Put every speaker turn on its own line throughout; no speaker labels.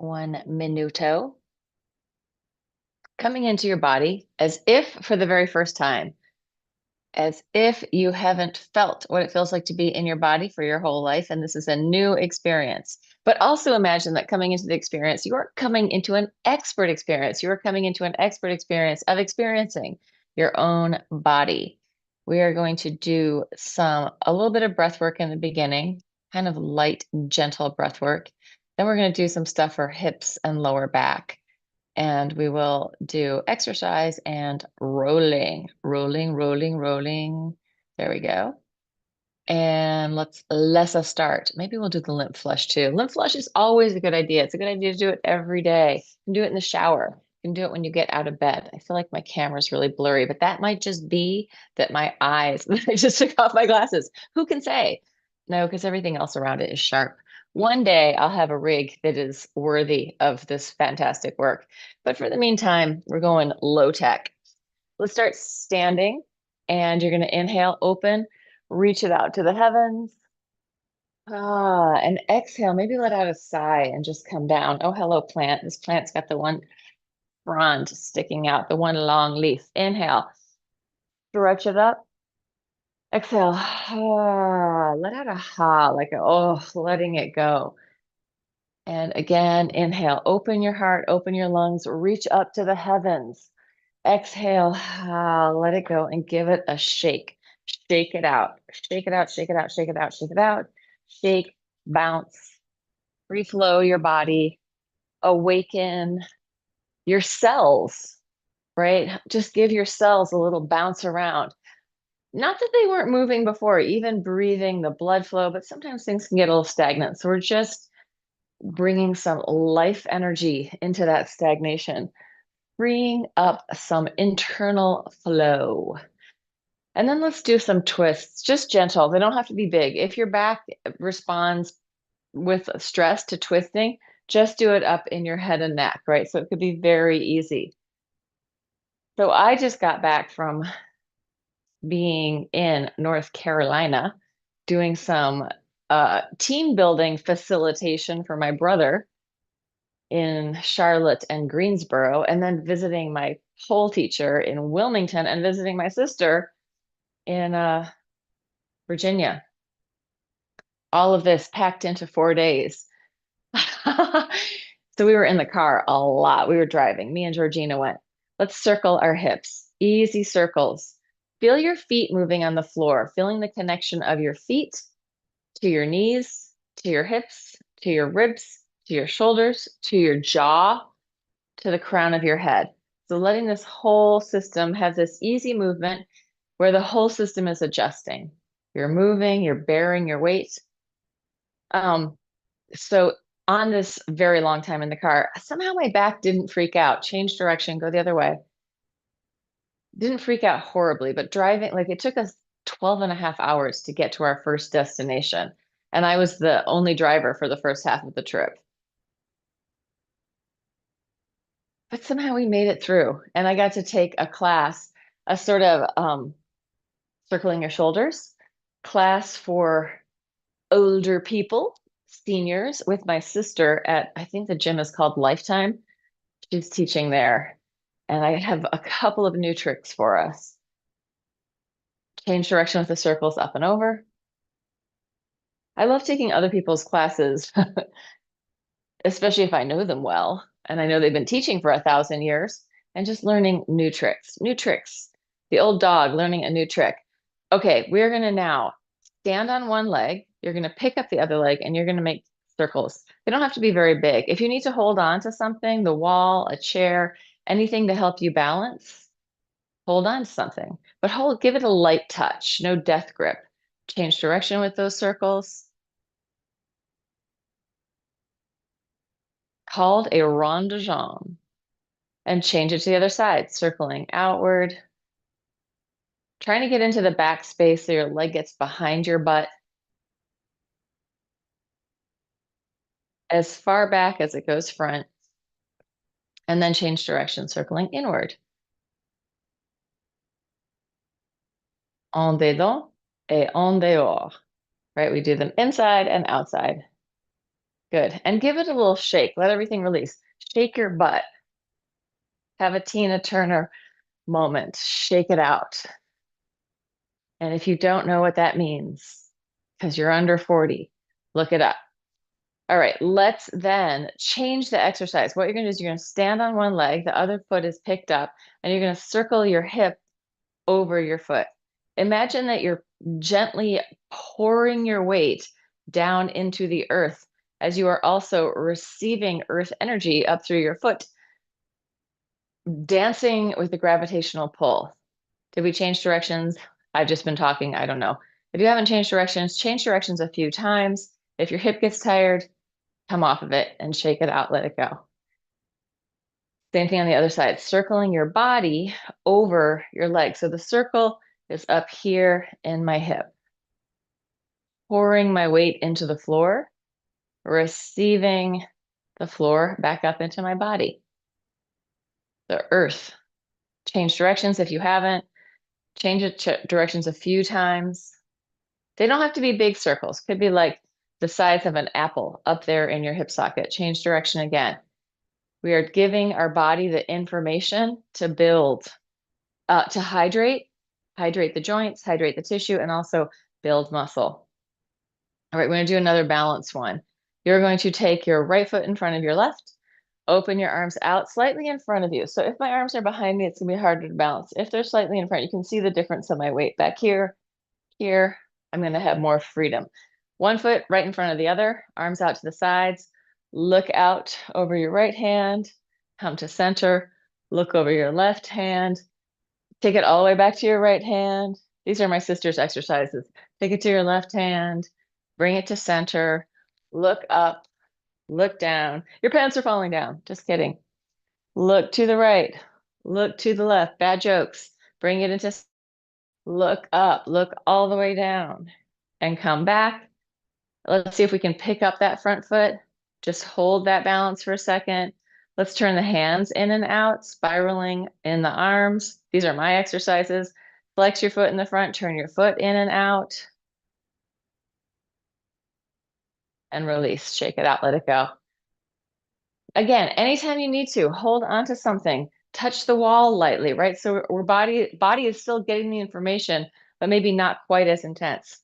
1 minuto. Coming into your body as if for the very first time, as if you haven't felt what it feels like to be in your body for your whole life. And this is a new experience. But also imagine that coming into the experience, you are coming into an expert experience. You are coming into an expert experience of experiencing your own body. We are going to do a little bit of breath work in the beginning, kind of light, gentle breath work. Then we're going to do some stuff for hips and lower back. And we will do exercise and rolling, rolling, rolling, rolling. There we go. And let's us start. Maybe we'll do the lymph flush too. Lymph flush is always a good idea. It's a good idea to do it every day. You can do it in the shower. You can do it when you get out of bed. I feel like my camera's really blurry, but that might just be that my eyes, I just took off my glasses. Who can say? No, because everything else around it is sharp. One day I'll have a rig that is worthy of this fantastic work. But for the meantime, we're going low tech. Let's start standing, and you're going to inhale, open, reach it out to the heavens. And exhale, maybe let out a sigh and just come down. Oh, hello, plant. This plant's got the one frond sticking out, the one long leaf. Inhale, stretch it up. Exhale, let out a ha, like letting it go. And again, inhale, open your heart, open your lungs, reach up to the heavens. Exhale, let it go and give it a shake. Shake it out, shake it out, shake it out, shake it out, shake it out. Shake, bounce, reflow your body, awaken your cells, right? Just give your cells a little bounce around. Not that they weren't moving before, even breathing, the blood flow, but sometimes things can get a little stagnant. So we're just bringing some life energy into that stagnation, freeing up some internal flow. And then let's do some twists, just gentle. They don't have to be big. If your back responds with stress to twisting, just do it up in your head and neck, right? So it could be very easy. So I just got back from being in North Carolina doing some team building facilitation for my brother in Charlotte and Greensboro, and then visiting my pole teacher in Wilmington and visiting my sister in Virginia. All of this packed into 4 days. So we were in the car a lot. We were driving. Me and Georgina went. Let's circle our hips. Easy circles. Feel your feet moving on the floor, feeling the connection of your feet to your knees, to your hips, to your ribs, to your shoulders, to your jaw, to the crown of your head. So letting this whole system have this easy movement where the whole system is adjusting. You're moving, you're bearing your weight. So on this very long time in the car, somehow my back didn't freak out. Change direction, go the other way. Didn't freak out horribly, but driving, like it took us 12 and a half hours to get to our first destination. And I was the only driver for the first half of the trip. But somehow we made it through. And I got to take a class, a sort of circling your shoulders class for older people, seniors, with my sister at, I think the gym is called Lifetime. She's teaching there. And I have a couple of new tricks for us. Change direction with the circles up and over. I love taking other people's classes, especially if I know them well and I know they've been teaching for 1,000 years, and just learning new tricks, new tricks. The old dog learning a new trick. Okay, we're going to now stand on one leg. You're going to pick up the other leg and you're going to make circles. They don't have to be very big. If you need to hold on to something, the wall, a chair, anything to help you balance, hold on to something, but give it a light touch, no death grip. Change direction with those circles. Called a rond de jambe. And change it to the other side, circling outward. Trying to get into the back space so your leg gets behind your butt. As far back as it goes front. And then change direction, circling inward. En dedans et en dehors. Right? We do them inside and outside. Good. And give it a little shake. Let everything release. Shake your butt. Have a Tina Turner moment. Shake it out. And if you don't know what that means, because you're under 40, look it up. All right, let's then change the exercise. What you're going to do is you're going to stand on one leg, the other foot is picked up, and you're going to circle your hip over your foot. Imagine that you're gently pouring your weight down into the earth as you are also receiving earth energy up through your foot, dancing with the gravitational pull. Did we change directions? I've just been talking. I don't know. If you haven't changed directions, change directions a few times. If your hip gets tired, come off of it and shake it out. Let it go. Same thing on the other side, circling your body over your leg. So the circle is up here in my hip. Pouring my weight into the floor, receiving the floor back up into my body. The earth. Change directions if you haven't. Change it directions a few times. They don't have to be big circles. Could be like the size of an apple up there in your hip socket. Change direction again. We are giving our body the information to build, to hydrate the joints, hydrate the tissue, and also build muscle. All right, we're going to do another balance one. You're going to take your right foot in front of your left, open your arms out slightly in front of you. So if my arms are behind me, it's going to be harder to balance. If they're slightly in front, you can see the difference of my weight. Back here, here, I'm going to have more freedom. One foot right in front of the other, arms out to the sides. Look out over your right hand, come to center, look over your left hand, take it all the way back to your right hand. These are my sister's exercises. Take it to your left hand, bring it to center, look up, look down. Your pants are falling down. Just kidding. Look to the right, look to the left. Bad jokes. Bring it into, look up, look all the way down and come back. Let's see if we can pick up that front foot. Just hold that balance for a second. Let's turn the hands in and out, spiraling in the arms. These are my exercises. Flex your foot in the front, turn your foot in and out. And release, shake it out, let it go. Again, anytime you need to, hold on to something, touch the wall lightly, right? So our body is still getting the information, but maybe not quite as intense.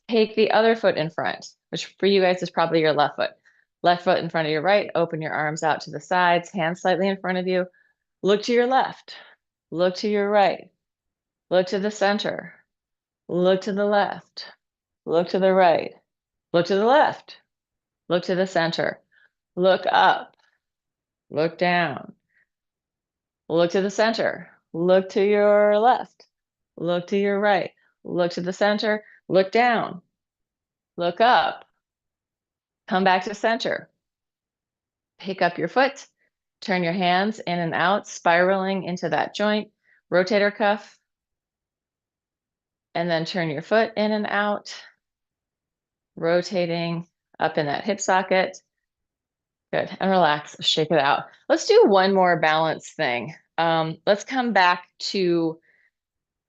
Take the other foot in front, which for you guys is probably your left foot. Left foot in front of your right, open your arms out to the sides, hands slightly in front of you. Look to your left, look to your right, look to the center, look to the left, look to the right, look to the left, look to the center, look up, look down, look to the center, look to your left, look to your right, look to the center, look down, look up, come back to center. Pick up your foot, turn your hands in and out, spiraling into that joint, rotator cuff, and then turn your foot in and out, rotating up in that hip socket. Good, and relax, shake it out. Let's do one more balance thing. Let's come back to,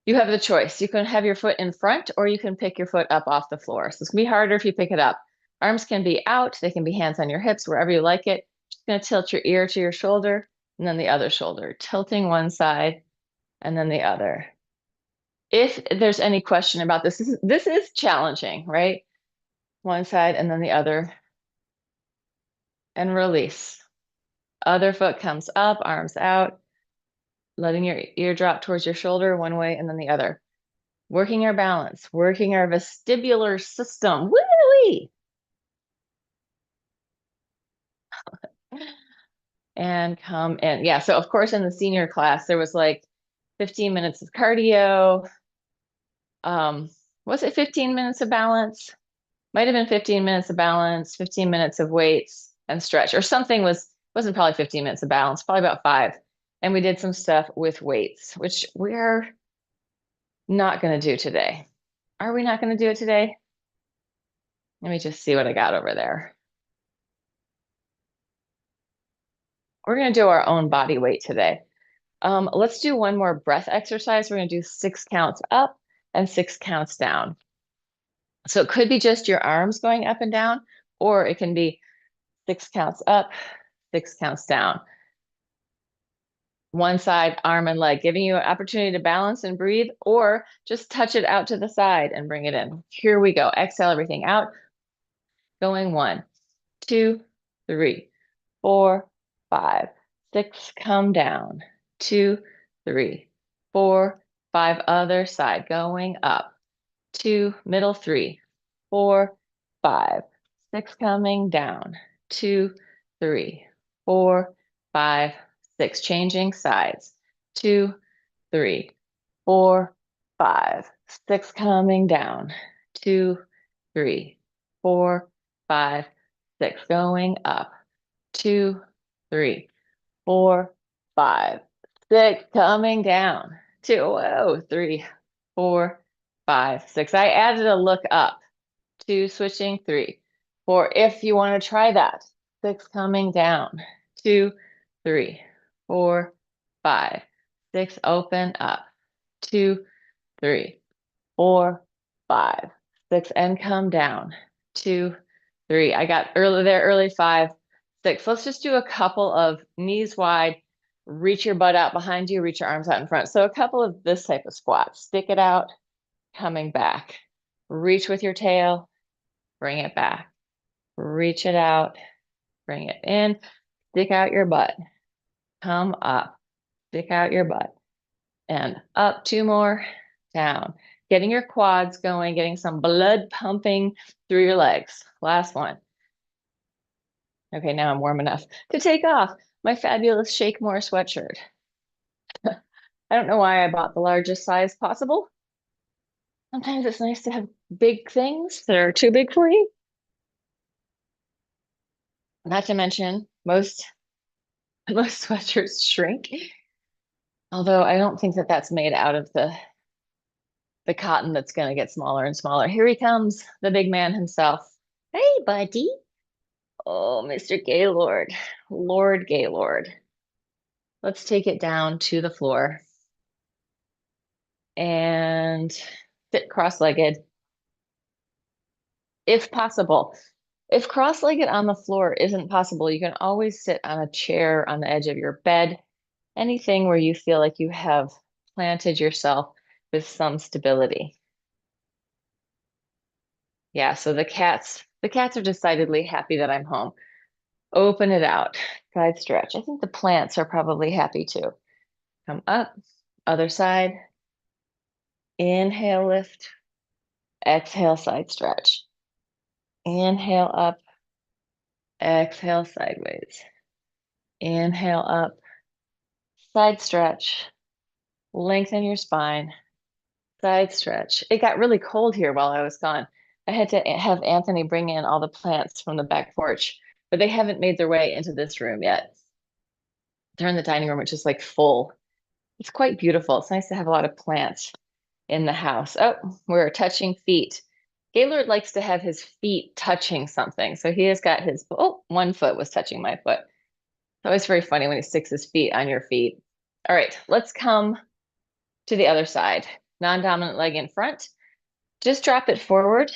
you have the choice. You can have your foot in front or you can pick your foot up off the floor. So it's gonna be harder if you pick it up. Arms can be out, they can be hands on your hips, wherever you like it. Just gonna tilt your ear to your shoulder and then the other shoulder, tilting one side and then the other. If there's any question about this is challenging, right? One side and then the other. And release. Other foot comes up, arms out, letting your ear drop towards your shoulder one way and then the other. Working our balance, working our vestibular system. Woo-wee! And come in. Yeah, so of course in the senior class, there was like 15 minutes of cardio. Was it 15 minutes of balance? Might have been 15 minutes of balance, 15 minutes of weights and stretch, or something wasn't probably 15 minutes of balance, probably about 5. And we did some stuff with weights, which we're not going to do today. Are we not going to do it today? Let me just see what I got over there. We're going to do our own body weight today. Let's do one more breath exercise. We're going to do 6 counts up and 6 counts down. So it could be just your arms going up and down, or it can be 6 counts up, 6 counts down. One side, arm and leg, giving you an opportunity to balance and breathe, or just touch it out to the side and bring it in. Here we go. Exhale everything out. Going 1, 2, 3, 4, 5, 6. Come down. 2, 3, 4, 5. Other side. Going up. 2, middle 3, 4, 5, 6. Coming down. 2, 3, 4, 5, 6. Changing sides. 2, 3, 4, 5, 6. Coming down. 2, 3, 4, 5, 6. Going up. 2, 3, 4, 5, 6. Coming down. 2, whoa, 3, 4, 5, 6. I added a look up. 2, switching, 3, 4. If you want to try that. 6. Coming down. 2, 3, 4, 5, 6. Open up. 2, 3, 4, 5, 6. And come down. 2, 3. I got early 5, 6. Let's just do a couple of knees wide. Reach your butt out behind you. Reach your arms out in front. So a couple of this type of squats. Stick it out. Coming back. Reach with your tail. Bring it back. Reach it out. Bring it in. Stick out your butt. Come up. Stick out your butt. And up. 2 more. Down. Getting your quads going. Getting some blood pumping through your legs. Last one. Okay, now I'm warm enough to take off my fabulous Shake More sweatshirt. I don't know why I bought the largest size possible. Sometimes it's nice to have big things that are too big for you. Not to mention, most sweatshirts shrink. Although I don't think that that's made out of the cotton that's going to get smaller and smaller. Here he comes, the big man himself. Hey, buddy. Oh, Mr. Gaylord, Lord Gaylord. Let's take it down to the floor and sit cross-legged, if possible. If cross-legged on the floor isn't possible, you can always sit on a chair on the edge of your bed, anything where you feel like you have planted yourself with some stability. Yeah, so the cats are decidedly happy that I'm home. Open it out, side stretch. I think the plants are probably happy too. Come up, other side. Inhale, lift. Exhale, side stretch. Inhale up. Exhale, sideways. Inhale up. Side stretch. Lengthen your spine. Side stretch. It got really cold here while I was gone. I had to have Anthony bring in all the plants from the back porch, but they haven't made their way into this room yet. They're in the dining room, which is like full. It's quite beautiful. It's nice to have a lot of plants in the house. Oh, we're touching feet. Gaylord likes to have his feet touching something. So he has got his, oh, one foot was touching my foot. It's always very funny when he sticks his feet on your feet. All right, let's come to the other side. Non-dominant leg in front. Just drop it forward.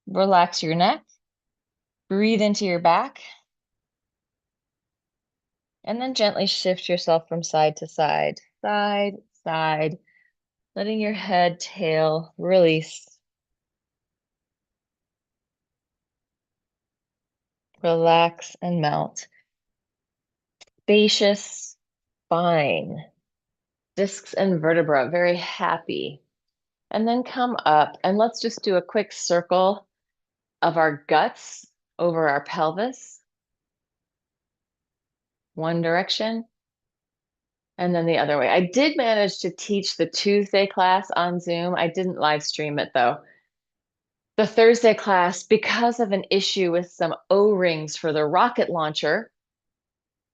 Relax your neck. Breathe into your back. And then gently shift yourself from side to side. Side, side. Letting your head, tail release. Relax and melt. Spacious spine. Discs and vertebra, very happy. And then come up and let's just do a quick circle of our guts over our pelvis. One direction and then the other way. I did manage to teach the Tuesday class on Zoom. I didn't live stream it though. The Thursday class, because of an issue with some O-rings for the rocket launcher,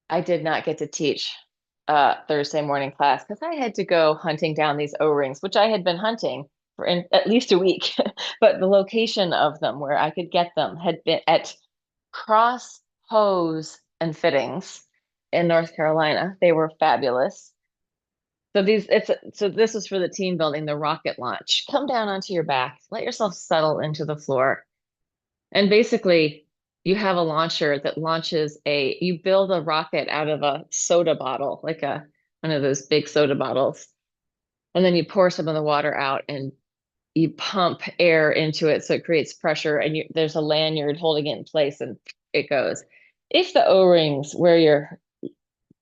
I did not get to teach Thursday morning class because I had to go hunting down these O-rings, which I had been hunting for at least a week. But the location of them where I could get them had been at Cross Hose and Fittings in North Carolina. They were fabulous. So this is for the team building, the rocket launch. Come down onto your back, let yourself settle into the floor. And basically you have a launcher that launches you build a rocket out of a soda bottle, like one of those big soda bottles. And then you pour some of the water out and you pump air into it so it creates pressure and there's a lanyard holding it in place and it goes. If the O-rings where your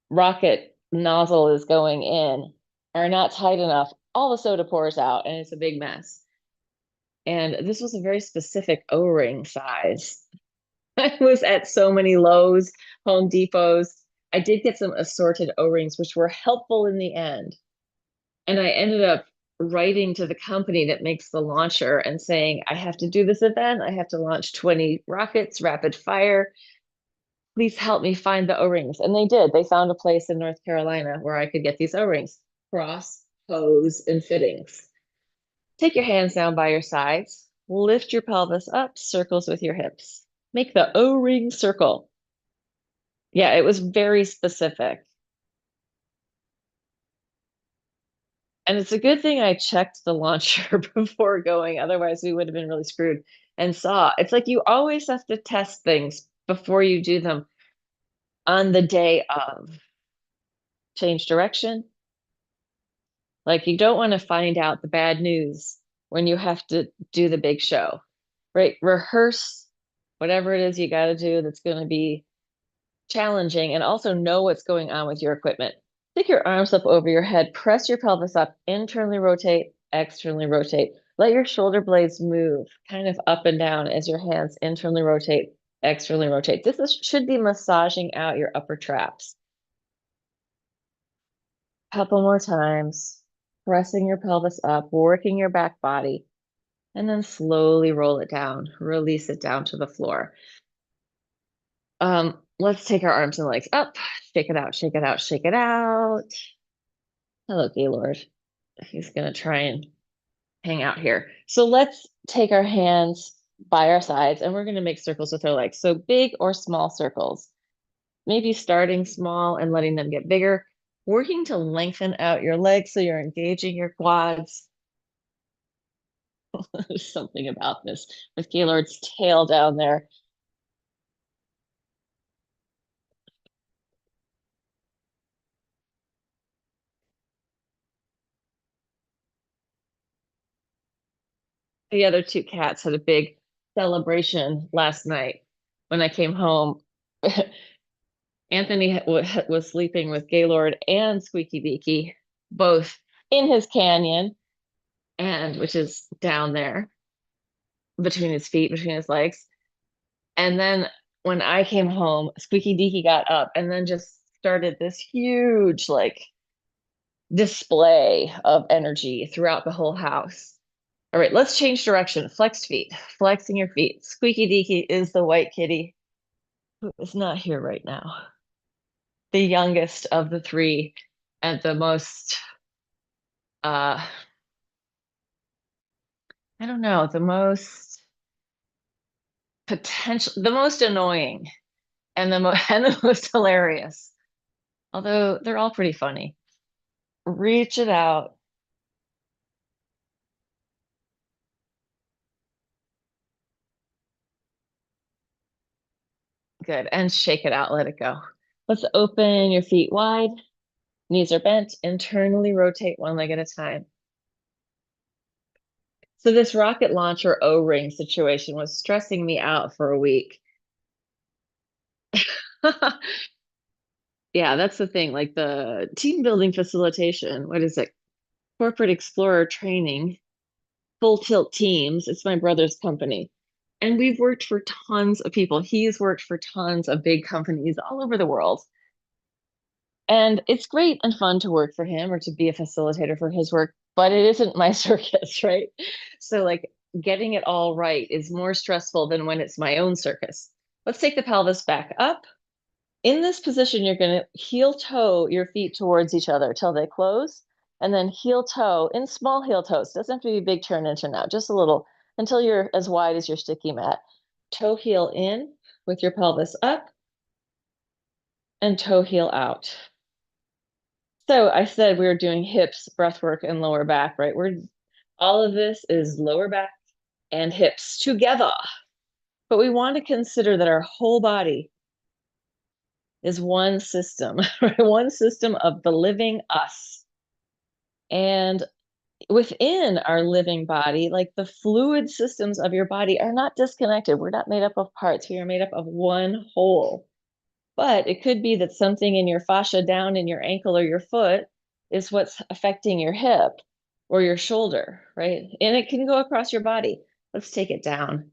rocket nozzle is going in are not tight enough, all the soda pours out and it's a big mess. And this was a very specific O-ring size. I was at so many Lowe's, Home Depots. I did get some assorted O-rings, which were helpful in the end. And I ended up writing to the company that makes the launcher and saying, I have to do this event. I have to launch 20 rockets, rapid fire. Please help me find the O-rings. And they did. They found a place in North Carolina where I could get these O-rings, cross, hose, and fittings. Take your hands down by your sides. Lift your pelvis up, circles with your hips. Make the O-ring circle. Yeah, it was very specific. And it's a good thing I checked the launcher before going, otherwise we would have been really screwed. And saw, it's like you always have to test things before you do them on the day of. Change direction. Like you don't want to find out the bad news when you have to do the big show, right? Rehearse whatever it is you got to do that's going to be challenging and also know what's going on with your equipment. Stick your arms up over your head, press your pelvis up, internally rotate, externally rotate. Let your shoulder blades move kind of up and down as your hands internally rotate, externally rotate. Should be massaging out your upper traps. Couple more times, pressing your pelvis up, working your back body, and then slowly roll it down, release it down to the floor. Let's take our arms and legs up, shake it out, shake it out, shake it out. Hello, Gaylord. He's gonna try and hang out here. So let's take our hands by our sides and we're gonna make circles with our legs. So big or small circles. Maybe starting small and letting them get bigger, working to lengthen out your legs so you're engaging your quads. There's something about this with Gaylord's tail down there. The other two cats had a big celebration last night when I came home. Anthony was sleeping with Gaylord and Squeaky Beaky, both in his canyon, and which is down there between his feet, between his legs. And then when I came home, Squeaky Beaky got up and then just started this huge like display of energy throughout the whole house. All right, let's change direction. Flex feet, flexing your feet. Squeaky Deaky is the white kitty who is not here right now. The youngest of the three and the most, I don't know, the most potential, the most annoying and and the most hilarious. Although they're all pretty funny. Reach it out. Good. And shake it out. Let it go. Let's open your feet wide. Knees are bent. Internally rotate one leg at a time. So this rocket launcher O-ring situation was stressing me out for a week. Yeah, that's the thing. Like the team building facilitation, what is it? Corporate Explorer training, full tilt teams. It's my brother's company. And we've worked for tons of people. He's worked for tons of big companies all over the world. And it's great and fun to work for him or to be a facilitator for his work, but it isn't my circus, right? So like getting it all right is more stressful than when it's my own circus. Let's take the pelvis back up. In this position, you're going to heel toe your feet towards each other till they close, and then heel toe in small heel toes. Doesn't have to be a big turn in, turn out, just a little until you're as wide as your sticky mat. Toe heel in with your pelvis up and toe heel out. So I said we were doing hips, breath work, and lower back, right? All of this is lower back and hips together. But we want to consider that our whole body is one system, right? One system of the living us. And within our living body, like the fluid systems of your body are not disconnected. We're not made up of parts. We are made up of one whole. But it could be that something in your fascia down in your ankle or your foot is what's affecting your hip or your shoulder, right? And it can go across your body. Let's take it down.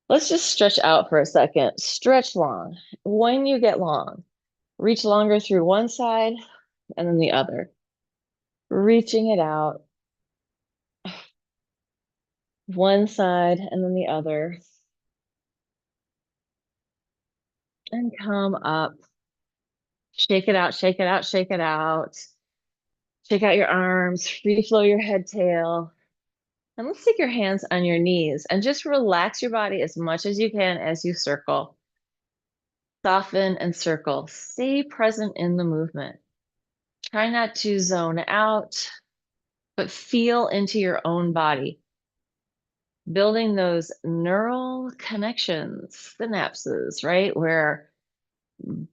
Let's just stretch out for a second. Stretch long. When you get long, reach longer through one side and then the other. Reaching it out, one side and then the other. And come up. Shake it out, shake it out, shake it out. Shake out your arms, free flow your head, tail. And let's take your hands on your knees and just relax your body as much as you can as you circle. Soften and circle. Stay present in the movement. Try not to zone out, but feel into your own body. Building those neural connections, synapses, right? Where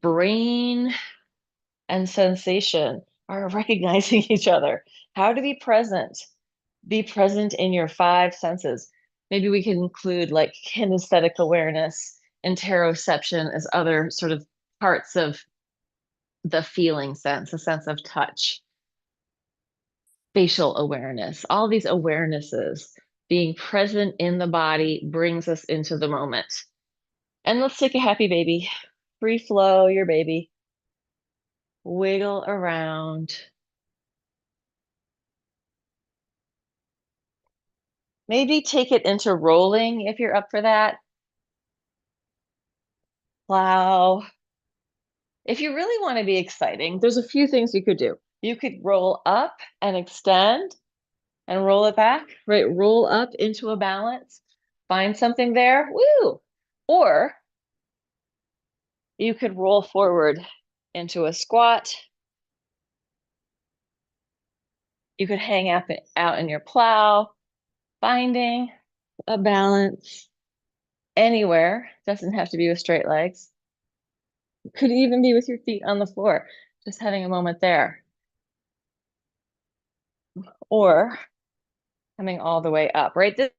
brain and sensation are recognizing each other. How to be present. Be present in your five senses. Maybe we can include like kinesthetic awareness, interoception as other sort of parts of the feeling sense, a sense of touch, spatial awareness, all these awarenesses. Being present in the body brings us into the moment. And let's take a happy baby. Free flow your baby. Wiggle around. Maybe take it into rolling if you're up for that. Plow. If you really want to be exciting, there's a few things you could do. You could roll up and extend and roll it back, right? Roll up into a balance, find something there, woo! Or you could roll forward into a squat. You could hang out in your plow, finding a balance anywhere. Doesn't have to be with straight legs. Could even be with your feet on the floor, just having a moment there. Or coming all the way up, right? This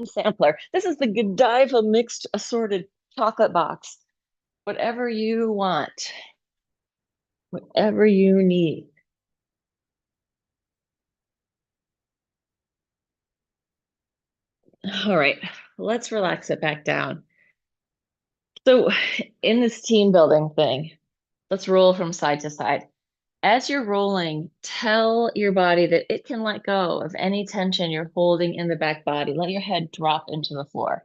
sampler. This is the Godiva mixed assorted chocolate box. Whatever you want, whatever you need. All right, let's relax it back down. So in this team building thing, let's roll from side to side. As you're rolling, tell your body that it can let go of any tension you're holding in the back body. Let your head drop into the floor.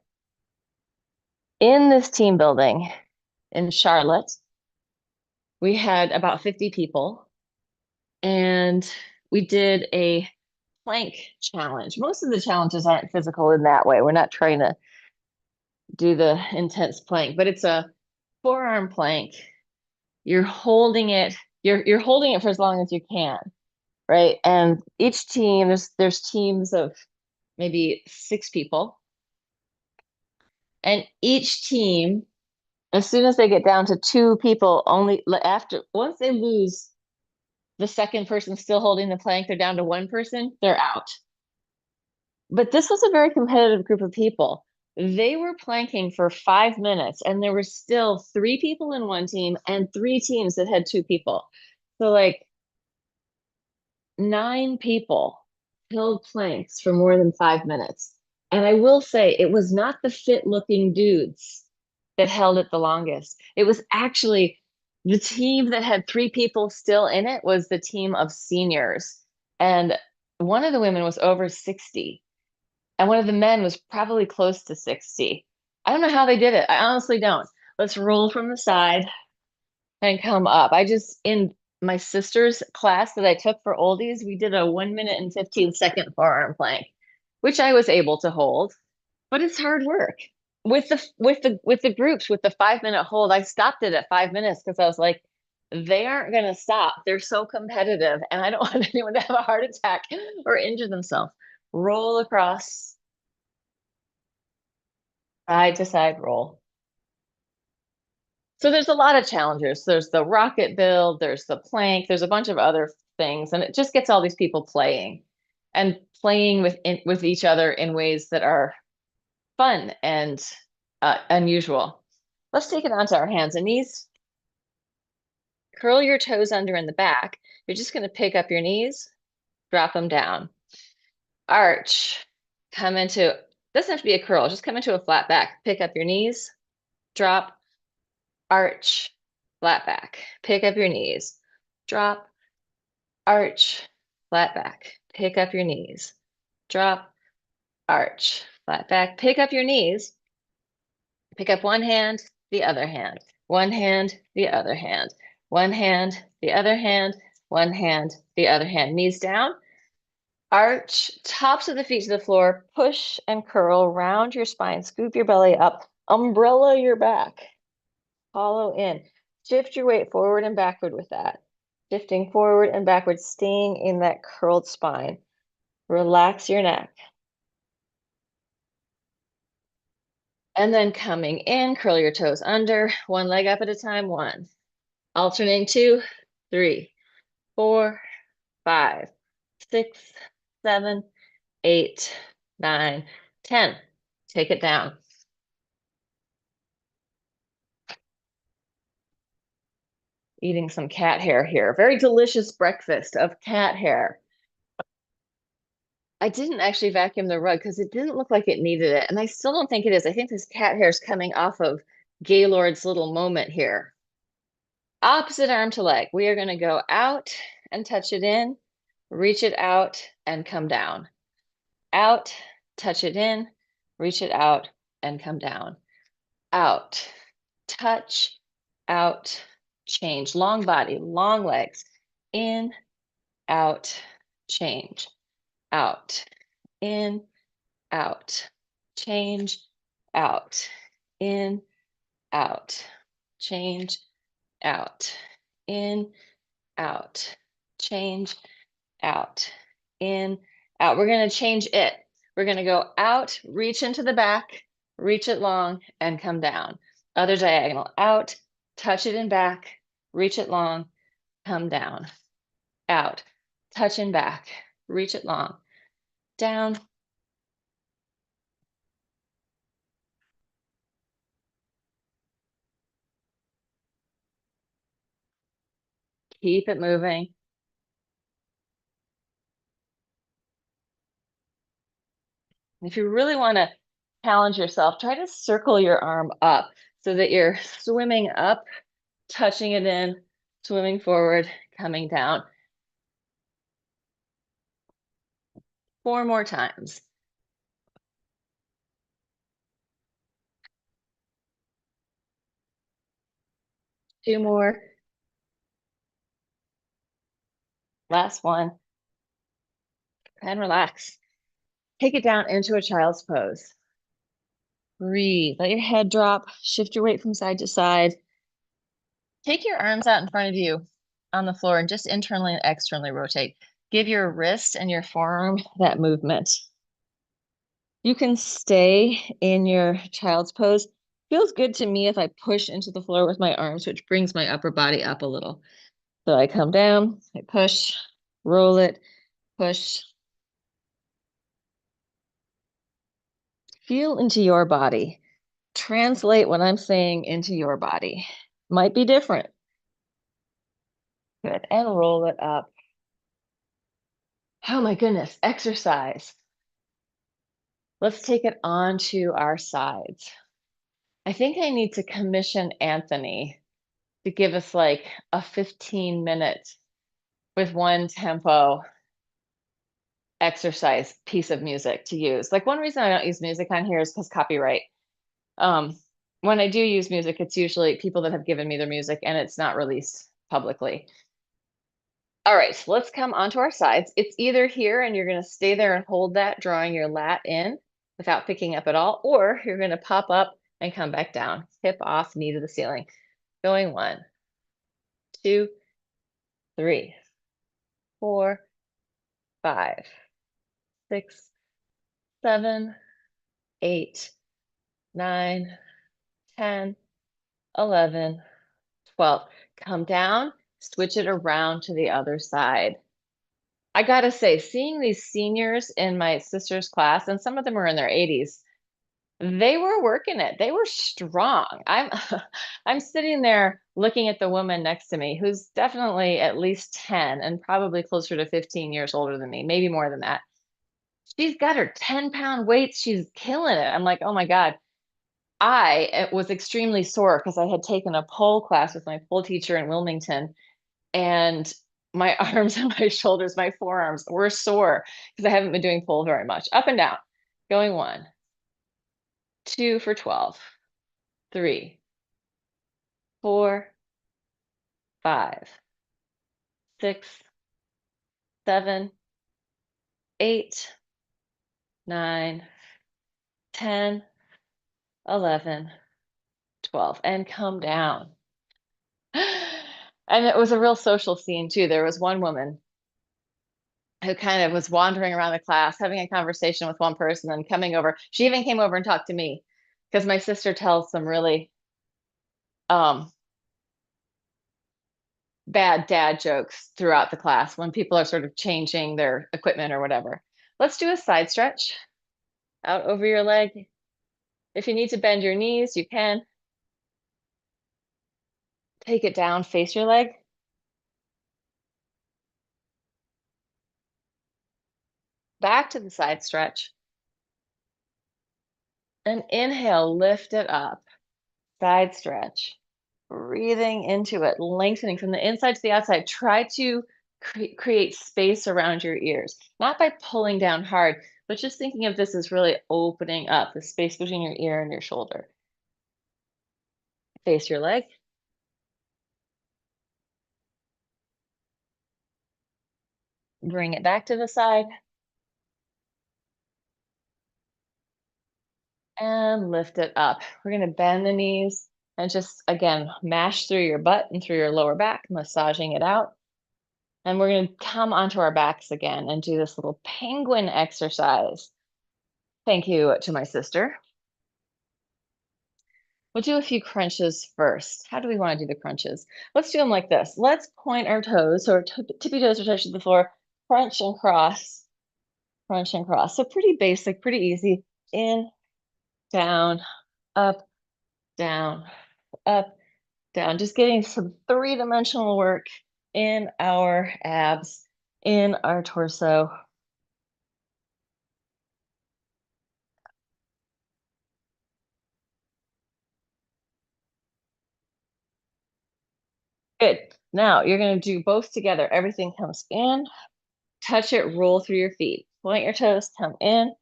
In this team building in Charlotte, we had about 50 people and we did a plank challenge. Most of the challenges aren't physical in that way. We're not trying to do the intense plank, but it's a forearm plank. You're holding it, you're holding it for as long as you can, right? And each team, there's teams of maybe 6 people. And each team, as soon as they get down to 2 people, only after once they lose the second person still holding the plank, they're down to 1 person, they're out. But this was a very competitive group of people. They were planking for 5 minutes, and there were still 3 people in one team and 3 teams that had 2 people. So, like, 9 people held planks for more than 5 minutes. And I will say, it was not the fit looking dudes that held it the longest. It was actually the team that had 3 people still in it was the team of seniors. And one of the women was over 60. And one of the men was probably close to 60. I don't know how they did it. I honestly don't. Let's roll from the side and come up. In my sister's class that I took for oldies, we did a 1 minute and 15-second forearm plank, which I was able to hold, but it's hard work. With the groups, with the 5 minute hold, I stopped it at 5 minutes because I was like, they aren't going to stop. They're so competitive, and I don't want anyone to have a heart attack or injure themselves. Roll across. Side to side roll. So there's a lot of challenges. There's the rocket build, there's the plank, there's a bunch of other things, and it just gets all these people playing and playing with each other in ways that are fun and unusual. Let's take it onto our hands and knees. Curl your toes under in the back. You're just going to pick up your knees, drop them down. Arch. Come into, doesn't have to be a curl, just come into a flat back. Pick up your knees, drop, arch, flat back. Pick up your knees, drop, arch, flat back. Pick up your knees, drop, arch, flat back. Pick up your knees, pick up one hand, the other hand, one hand, the other hand, one hand, the other hand, one hand, the other hand. Knees down, arch, tops of the feet to the floor, push and curl, round your spine, scoop your belly up, umbrella your back, hollow in. Shift your weight forward and backward with that. Shifting forward and backward, staying in that curled spine. Relax your neck. And then coming in, curl your toes under, one leg up at a time, one. Alternating 2, 3, 4, 5, 6, 7, 8, 9, 10. Take it down. Eating some cat hair here. Very delicious breakfast of cat hair. I didn't actually vacuum the rug because it didn't look like it needed it. And I still don't think it is. I think this cat hair is coming off of Gaylord's little moment here. Opposite arm to leg. We are going to go out and touch it in, reach it out and come down. Out, touch it in, reach it out and come down. Out, touch, out, change. Long body, long legs. In, out, change. Out, in, out, change, out, in, out, change, out, in, out, change, out, in, out. We're going to change it. We're going to go out, reach into the back, reach it long, and come down. Other diagonal, out, touch it in back, reach it long, come down. Out, touch in back, reach it long, down. Keep it moving. If you really want to challenge yourself, try to circle your arm up so that you're swimming up, touching it in, swimming forward, coming down. 4 more times. Two more. Last one. And relax. Take it down into a child's pose. Breathe. Let your head drop. Shift your weight from side to side. Take your arms out in front of you on the floor and just internally and externally rotate. Give your wrist and your forearm that movement. You can stay in your child's pose. Feels good to me if I push into the floor with my arms, which brings my upper body up a little. So I come down, I push, roll it, push. Feel into your body. Translate what I'm saying into your body. Might be different. Good. And roll it up. Oh my goodness, exercise. Let's take it on to our sides. I think I need to commission Anthony to give us like a 15-minute with one tempo exercise piece of music to use. Like one reason I don't use music on here is because copyright. When I do use music, it's usually people that have given me their music and it's not released publicly. All right, so let's come onto our sides. It's either here and you're going to stay there and hold that, drawing your lat in without picking up at all, or you're going to pop up and come back down. Hip off, knee to the ceiling. Going 1, 2, 3, 4, 5, 6, 7, 8, 9, 10, 11, 12. Come down, switch it around to the other side. I gotta say, seeing these seniors in my sister's class, and some of them were in their 80s, they were working it. They were strong. I'm I'm sitting there looking at the woman next to me who's definitely at least 10 and probably closer to 15 years older than me, maybe more than that. She's got her 10-pound weights. She's killing it. I'm like, "Oh my God." Was extremely sore because I had taken a pole class with my pole teacher in Wilmington, and my arms and my shoulders, my forearms were sore because I haven't been doing pole very much. Up and down, going 1, 2 for 12, 3, 4, 5, 6, 7, 8, 9, 10, 11, 12, and come down. And it was a real social scene too. There was one woman who kind of was wandering around the class, having a conversation with one person and coming over. She even came over and talked to me because my sister tells some really um, bad dad jokes throughout the class when people are sort of changing their equipment or whatever. Let's do a side stretch out over your leg. If you need to bend your knees, you can. Take it down, face your leg. Back to the side stretch. And inhale, lift it up. Side stretch. Breathing into it, lengthening from the inside to the outside. Try to create space around your ears, not by pulling down hard, but just thinking of this as really opening up the space between your ear and your shoulder. Face your leg. Bring it back to the side and lift it up. We're going to bend the knees and just, again, mash through your butt and through your lower back, massaging it out. And we're going to come onto our backs again and do this little penguin exercise. Thank you to my sister. We'll do a few crunches first. How do we want to do the crunches? Let's do them like this. Let's point our toes, so our tippy toes are touching the floor, crunch and cross, crunch and cross. So pretty basic, pretty easy. In, down, up, down, up, down. Just getting some three-dimensional work in our abs, in our torso. Good. Now you're going to do both together. Everything comes in, touch it, roll through your feet. Point your toes, come in,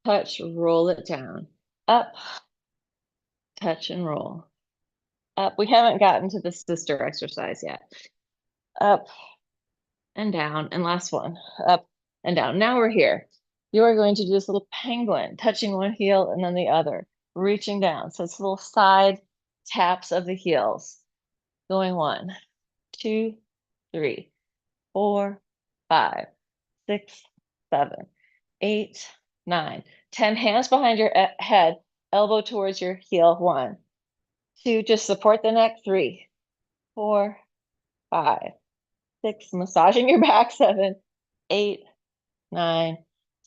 touch, roll it down. Up, touch and roll. Up. We haven't gotten to the sister exercise yet. Up and down. And last one. Up and down. Now we're here. You are going to do this little penguin, touching one heel and then the other, reaching down. So it's little side taps of the heels. Going 1, 2, 3, 4, 5, 6, 7, 8, 9, 10. Hands behind your head, elbow towards your heel. 1, 2, just support the neck. 3, 4, 5, 6, massaging your back. 7, 8, 9,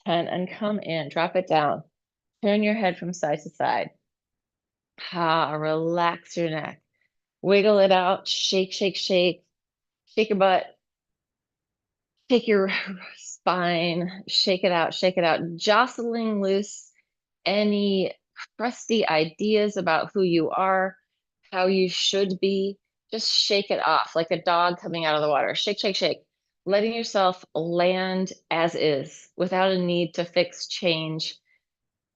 10, and come in. Drop it down. Turn your head from side to side. Relax your neck. Wiggle it out. Shake, shake, shake. Shake your butt. Shake your spine. Shake it out. Shake it out. Jostling loose any crusty ideas about who you are, how you should be. Just shake it off like a dog coming out of the water. Shake, shake, shake. Letting yourself land as is without a need to fix, change.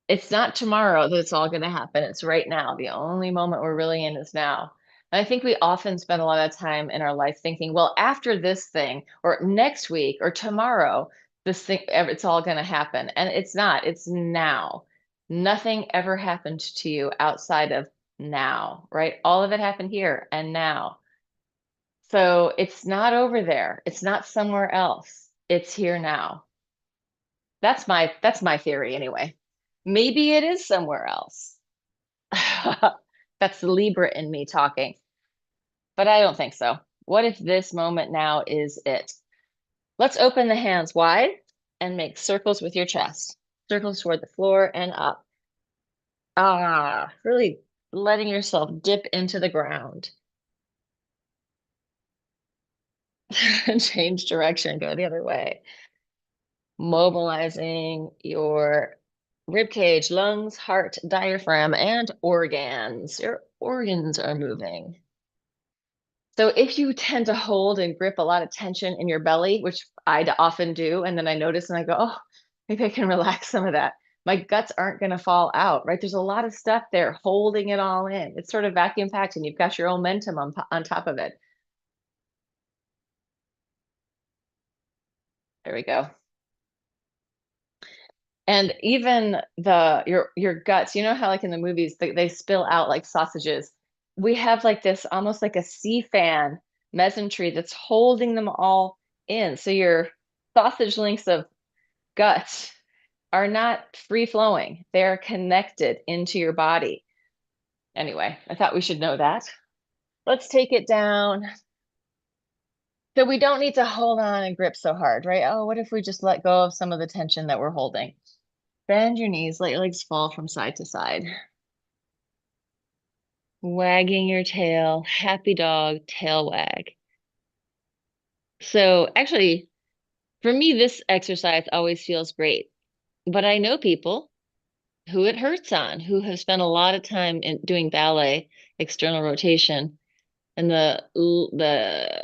It's not tomorrow that it's all going to happen. It's right now. The only moment we're really in is now. And I think we often spend a lot of time in our life thinking, well, after this thing, or next week, or tomorrow, this thing, it's all going to happen. And it's not, it's now. Nothing ever happened to you outside of now, right? All of it happened here and now. So it's not over there. It's not somewhere else. It's here now. That's my theory anyway. Maybe it is somewhere else. That's the Libra in me talking, but I don't think so. What if this moment now is it? Let's open the hands wide and make circles with your chest. Circles toward the floor and up. Ah, really letting yourself dip into the ground. Change direction, go the other way. Mobilizing your rib cage, lungs, heart, diaphragm, and organs. Your organs are moving. So if you tend to hold and grip a lot of tension in your belly, which I often do, and then I notice and I go, oh, maybe I can relax some of that. My guts aren't going to fall out, right? There's a lot of stuff there holding it all in. It's sort of vacuum packed and you've got your own momentum on top of it. There we go. And even your guts, you know how like in the movies they spill out like sausages. We have like this almost like a sea fan mesentery that's holding them all in. So your sausage links of guts are not free flowing. They're connected into your body. Anyway, I thought we should know that. Let's take it down. So we don't need to hold on and grip so hard, right? Oh, what if we just let go of some of the tension that we're holding? Bend your knees, let your legs fall from side to side. Wagging your tail, happy dog, tail wag. So actually, for me, this exercise always feels great. But I know people who it hurts on, who have spent a lot of time in doing ballet, external rotation, and the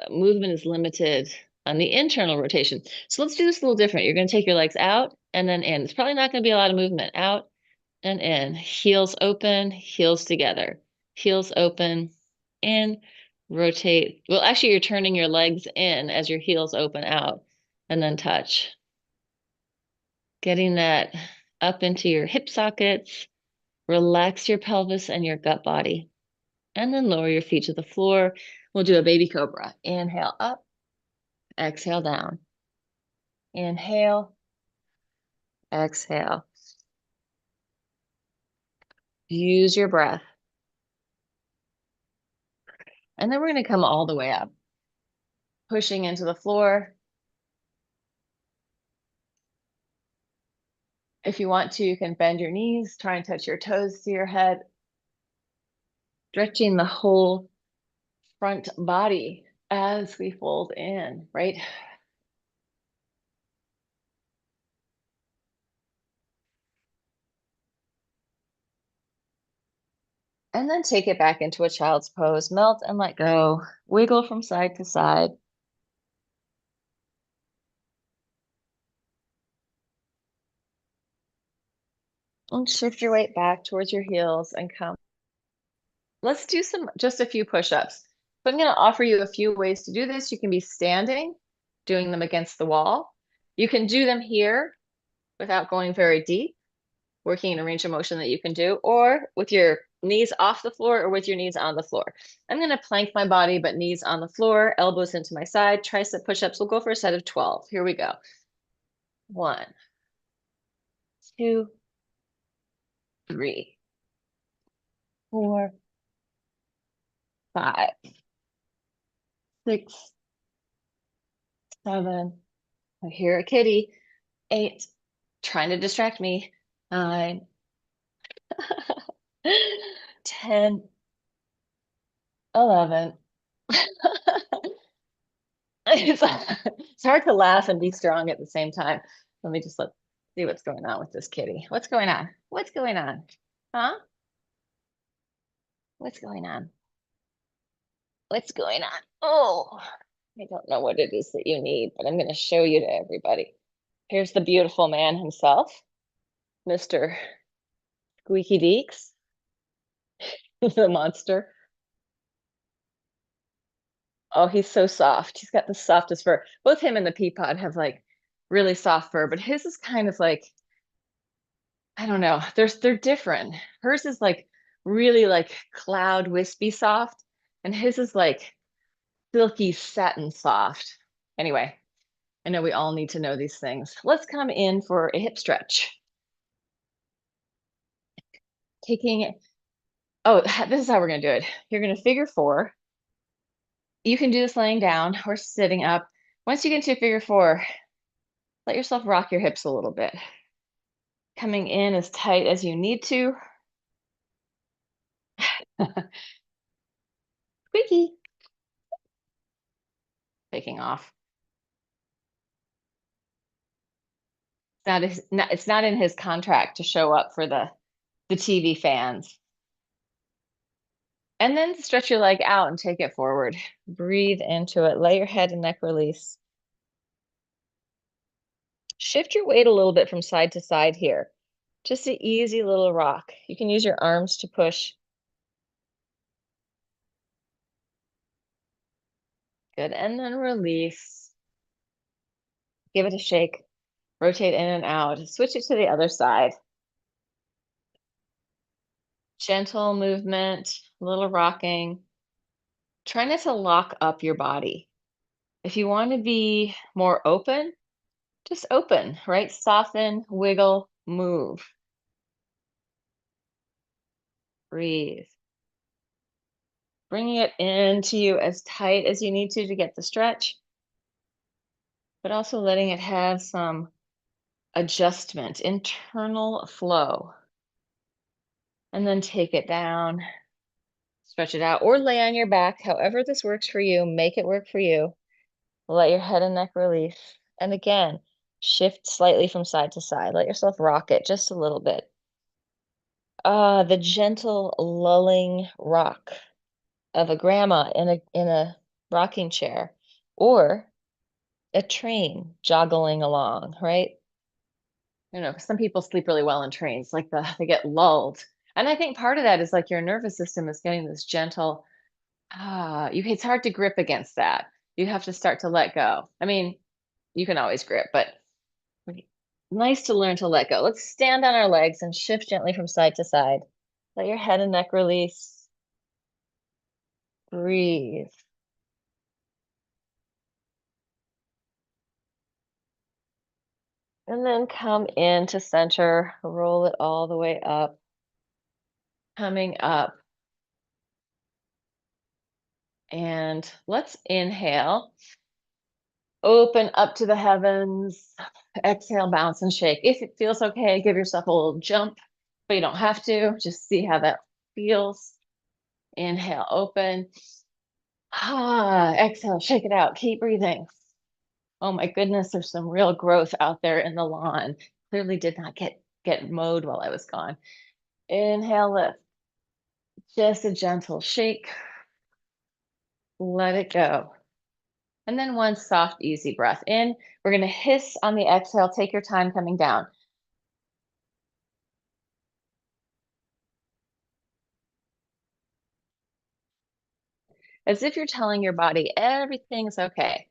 movement is limited on the internal rotation. So let's do this a little different. You're going to take your legs out and then in. It's probably not going to be a lot of movement. Out and in. Heels open, heels together. Heels open, in, rotate. Well, actually, you're turning your legs in as your heels open out and then touch. Getting that up into your hip sockets. Relax your pelvis and your gut body. And then lower your feet to the floor. We'll do a baby cobra. Inhale up, exhale down. Inhale, exhale. Use your breath. And then we're going to come all the way up, pushing into the floor. If you want to, you can bend your knees, try and touch your toes to your head, stretching the whole front body as we fold in, right? And then take it back into a child's pose, melt and let go, wiggle from side to side. And shift your weight back towards your heels and come. Let's do just a few push-ups. So I'm going to offer you a few ways to do this. You can be standing, doing them against the wall. You can do them here without going very deep, working in a range of motion that you can do, or with your knees off the floor or with your knees on the floor. I'm going to plank my body, but knees on the floor, elbows into my side, tricep push-ups. We'll go for a set of 12. Here we go. 1, 2, 3, 4, 5, 6, 7. I hear a kitty. 8, trying to distract me. 9, 10, 11. It's hard to laugh and be strong at the same time. Let me just see what's going on with this kitty. What's going on? What's going on? Huh? What's going on? What's going on? Oh, I don't know what it is that you need, but I'm going to show you to everybody. Here's the beautiful man himself, Mr. Squeaky Deeks, the monster. Oh, he's so soft. He's got the softest fur. Both him and the pea pod have like really soft fur, but his is kind of like, I don't know. They're different. Hers is like really like cloud wispy soft, and his is like silky satin soft. Anyway, I know we all need to know these things. Let's come in for a hip stretch. Taking Oh, this is how we're gonna do it. You're gonna figure four. You can do this laying down or sitting up. Once you get into figure four, let yourself rock your hips a little bit. Coming in as tight as you need to. Squeaky. Taking off. It's not in his contract to show up for the TV fans. And then stretch your leg out and take it forward. Breathe into it. Let your head and neck release. Shift your weight a little bit from side to side here. Just an easy little rock. You can use your arms to push. Good. And then release. Give it a shake. Rotate in and out. Switch it to the other side. Gentle movement, a little rocking. Try not to lock up your body. If you want to be more open, just open, right? Soften, wiggle, move. Breathe. Bringing it into you as tight as you need to get the stretch, but also letting it have some adjustment, internal flow. And then take it down, stretch it out, or lay on your back. However this works for you, make it work for you. Let your head and neck release. And again, shift slightly from side to side. Let yourself rock it just a little bit. The gentle lulling rock of a grandma in a rocking chair, or a train joggling along, right? You know, some people sleep really well in trains, like they get lulled. And I think part of that is like your nervous system is getting this gentle, it's hard to grip against that. You have to start to let go. I mean, you can always grip, but nice to learn to let go. Let's stand on our legs and shift gently from side to side. Let your head and neck release. Breathe. And then come into center, roll it all the way up. Coming up. And let's inhale. Open up to the heavens. Exhale, bounce and shake. If it feels okay, give yourself a little jump, but you don't have to. Just see how that feels. Inhale, open. Exhale, shake it out. Keep breathing. Oh my goodness, there's some real growth out there in the lawn. Clearly did not get mowed while I was gone. Inhale, lift. Just a gentle shake. Let it go. And then one soft, easy breath in. We're going to hiss on the exhale. Take your time coming down. As if you're telling your body everything's okay.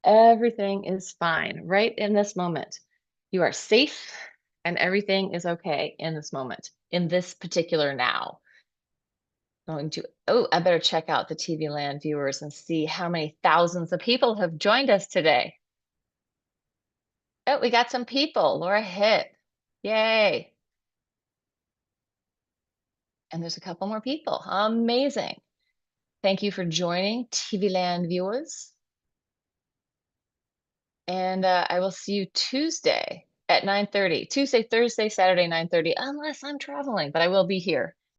Everything is fine right in this moment. You are safe and everything is okay in this moment, in this particular now. I better check out the TV Land viewers and see how many thousands of people have joined us today. Oh, we got some people. Laura hit. Yay. And there's a couple more people. Amazing. Thank you for joining TV Land viewers. And I will see you Tuesday at 9:30. Tuesday, Thursday, Saturday, 9:30, unless I'm traveling, but I will be here.